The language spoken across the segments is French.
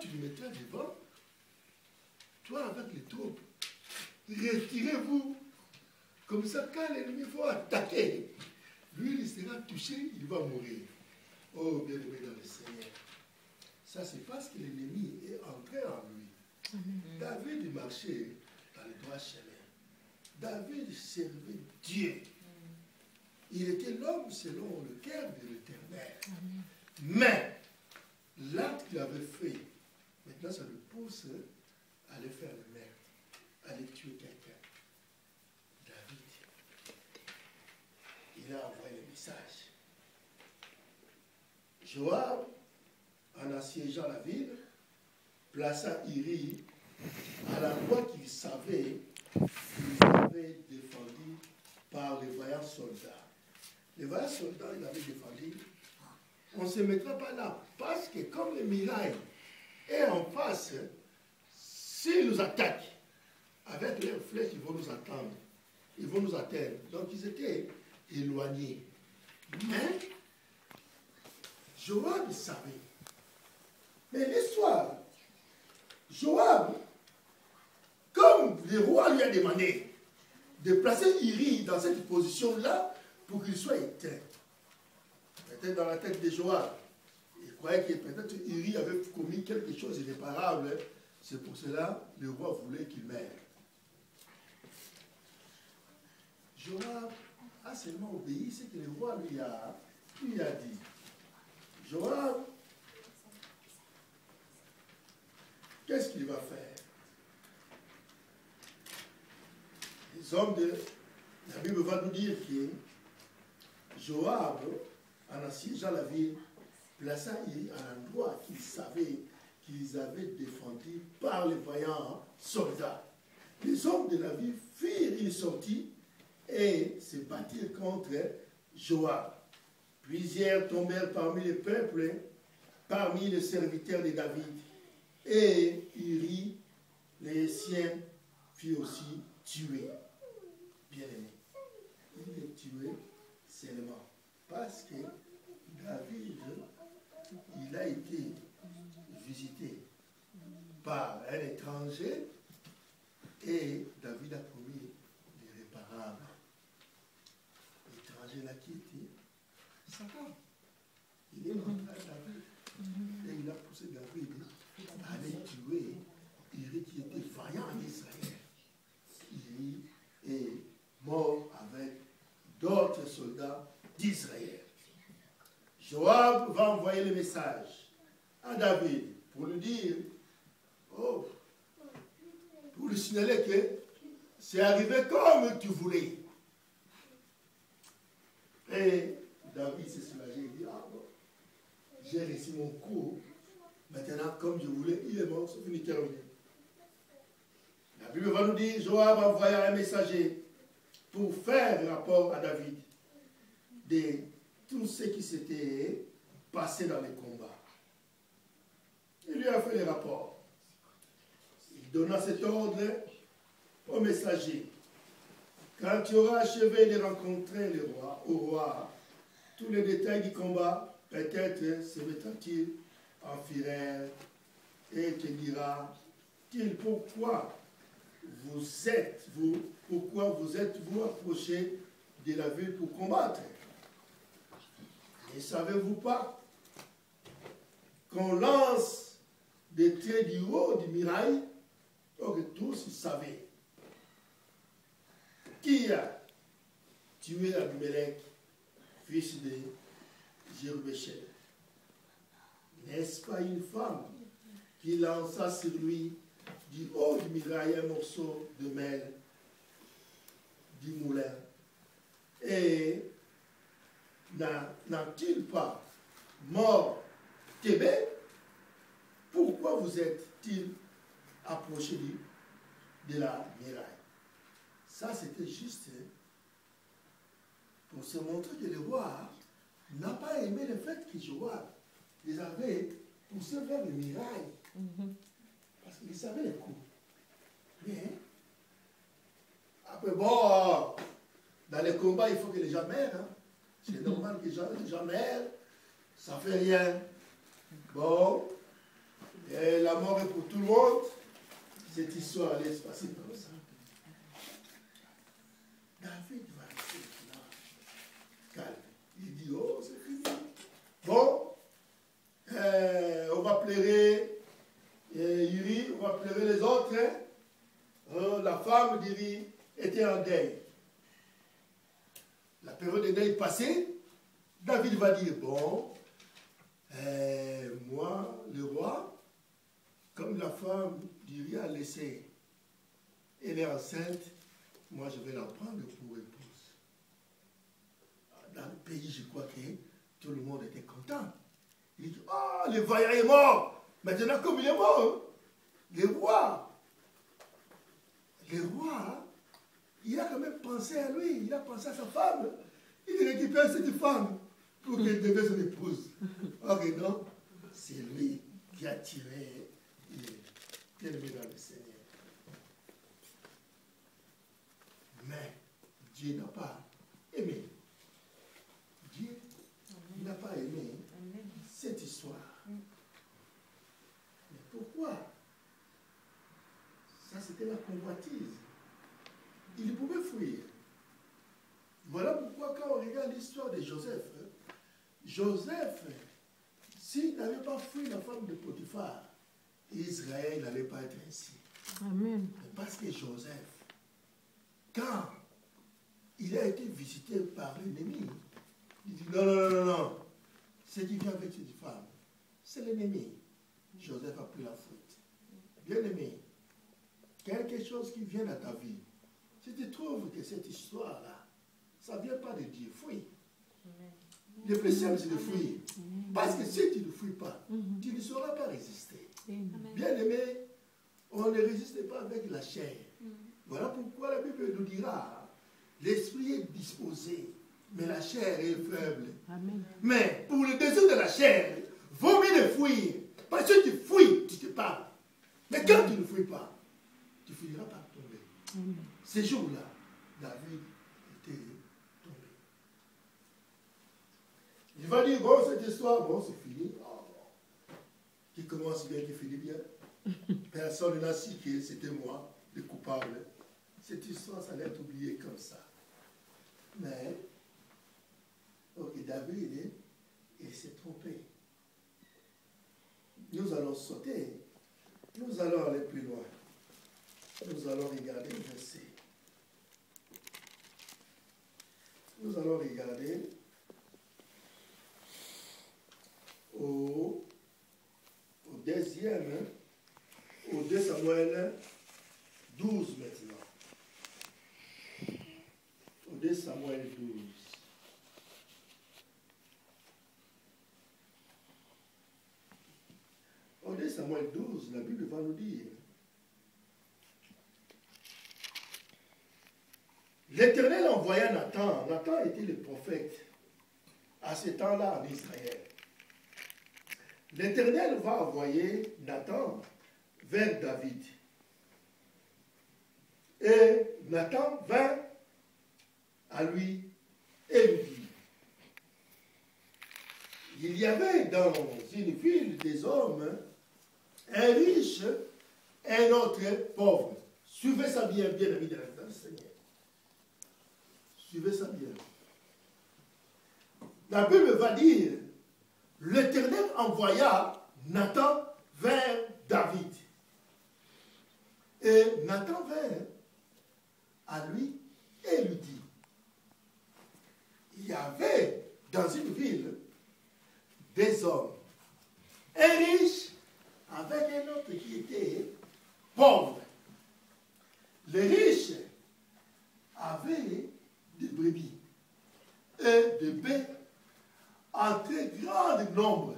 tu le mettras devant, toi avec les troupes, retirez-vous. Comme ça, quand l'ennemi va attaquer, lui, il sera touché, il va mourir. Oh, bien-aimé dans le Seigneur. Ça, c'est parce que l'ennemi est entré en lui. David marchait dans le droit chemin. David servait Dieu. Il était l'homme selon le cœur de l'Éternel. Mais l'acte qu'il avait fait, maintenant ça le pousse à aller faire le meurtre, à aller tuer quelqu'un. David, il a envoyé le message. Joab, en assiégeant la ville, plaça Iri à l'endroit qu'il savait qu'il avait défendu par les vaillants soldats. Les vaillants soldats, ils avaient défendu. On ne se mettra pas là, parce que comme les murailles est en face, s'ils nous attaquent, avec leurs flèches, ils vont nous attendre. Ils vont nous atteindre. Donc ils étaient éloignés. Mais Joab savait. Mais l'histoire, Joab, comme le roi lui a demandé de placer Iri dans cette position-là pour qu'il soit éteint. Peut-être dans la tête de Joab, il croyait que peut-être Iri avait commis quelque chose d'irréparable. C'est pour cela que le roi voulait qu'il meure. Joab a seulement obéi ce que le roi lui a dit. Joab, qu'est-ce qu'il va faire? Les hommes de la Bible va nous dire que Joab, en assiégeant la ville, plaça Iri à l'endroit qu'ils savaient qu'ils avaient défendu par les vaillants soldats. Les hommes de la ville firent une sortie et se battirent contre Joab. Plusieurs tombèrent parmi les peuples, parmi les serviteurs de David. Et Iri, les siens, fut aussi tué. Bien-aimé. Il est tué seulement parce que David, il a été visité par un étranger et David a commis l'irréparable. L'étranger là qui était Satan. Il est rentré à David et il a poussé David à aller tuer Iri qui était vaillant en Israël. Iri est mort avec d'autres soldats d'Israël. Joab va envoyer le message à David pour lui dire, oh, pour lui signaler que c'est arrivé comme tu voulais. Et David s'est soulagé, il dit, ah bon, j'ai réussi mon coup, maintenant comme je voulais, il est mort, c'est fini, terminé. La Bible va nous dire, Joab envoya un messager pour faire rapport à David de tout ce qui s'était passé dans les combats. Il lui a fait le rapport. Il donna cet ordre au messager. Quand tu auras achevé de rencontrer le roi, au roi, tous les détails du combat, peut-être se mettra-t-il en fureur et te dira-t-il pourquoi vous êtes vous approchés de la ville pour combattre. Ne savez-vous pas qu'on lance des traits du haut du muraille? Donc tous savaient. Qui a tué Abimelech, fils de Jérubbéchel? N'est-ce pas une femme qui lança sur lui du haut du muraille un morceau de mêle du moulin? Et n'a-t-il pas mort Tébé? Pourquoi vous êtes-il approché de la muraille? Ça, c'était juste pour se montrer que le roi n'a pas aimé le fait que Joab les avait poussés vers le muraille. Parce qu'il savait les coups. Mais, après, bon, dans les combats, il faut que les gens meurent. Hein. C'est normal que les gens meurent. Ça ne fait rien. Bon, et Et la mort est pour tout le monde. Cette histoire allait se passer comme ça. David va rester là, calme. Il dit, oh, c'est fini. Bon, on va pleurer Uri, on va pleurer les autres. Hein. La femme d'Uri était en deuil. La période de deuil passée, David va dire, bon, moi, le roi, comme la femme d'Uri a laissé, elle est enceinte, moi je vais la prendre pour épouse. Dans le pays, je crois que tout le monde était content. Il dit, oh, le vaillant est mort. Maintenant, comme il est mort, le roi, il a quand même pensé à lui, il a pensé à sa femme. Il récupère cette femme pour qu'elle devienne son épouse. Ok, non, c'est lui qui a tiré et mis dans le Seigneur. Mais Dieu n'a pas aimé. Dieu n'a pas aimé cette histoire. Mais pourquoi? Ça, c'était la convoitise. Il pouvait fuir. Voilà pourquoi quand on regarde l'histoire de Joseph, Joseph, s'il n'avait pas fui la femme de Potiphar, Israël n'allait pas être ainsi. Amen. Parce que Joseph, quand il a été visité par l'ennemi, il dit non, non, non, non, ce qui vient avec cette femme, c'est l'ennemi. Joseph a pris la faute. Bien-aimé, quelque chose qui vient à ta vie, si tu trouves que cette histoire-là, ça ne vient pas de Dieu, fuis. Le plus simple, c'est de fuir. Parce que si tu ne fuis pas, tu ne sauras pas résister. Bien-aimé, on ne résiste pas avec la chair. Voilà pourquoi la Bible nous dira, l'esprit est disposé, mais la chair est faible. Amen. Mais pour le désir de la chair, vaut mieux le fuir. Parce que tu fuis, tu te parles. Mais quand tu ne fuis pas, tu finiras par tomber. Amen. Ces jours-là, David était tombé. Il va dire, bon, cette histoire, bon, c'est fini. Oh, qui commence bien, qui finit bien. Personne n'a su que c'était moi, le coupable. Cette histoire, ça allait être oublié comme ça. Mais, ok, David, il s'est trompé. Nous allons sauter. Nous allons aller plus loin. Nous allons regarder le verset. Nous allons regarder au deuxième, au 2 Samuel 12 maintenant. Au 2 Samuel 12. Au 2 Samuel 12, la Bible va nous dire, l'Éternel envoya Nathan. Nathan était le prophète à ce temps-là en Israël. L'Éternel va envoyer Nathan vers David. Et Nathan vint à lui et lui dit, il y avait dans une ville des hommes, un riche et un autre pauvre. Suivez ça bien, bien amis de la Seigneur. Suivez ça bien. La Bible va dire, l'Éternel envoya Nathan vers David. Et Nathan vint à lui et lui dit, il y avait dans une ville des hommes, un riche avec un autre qui était pauvre. Le riche avait des brebis et des bêtes en très grand nombre.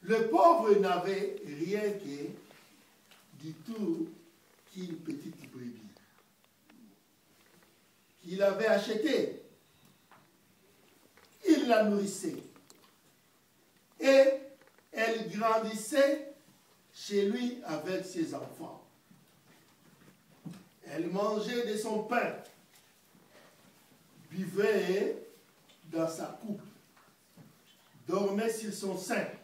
Le pauvre n'avait rien que du tout qu'une petite brebis qu'il avait achetée. Il la nourrissait et elle grandissait chez lui avec ses enfants. Elle mangeait de son pain, buvait dans sa coupe, dormait sur son sein.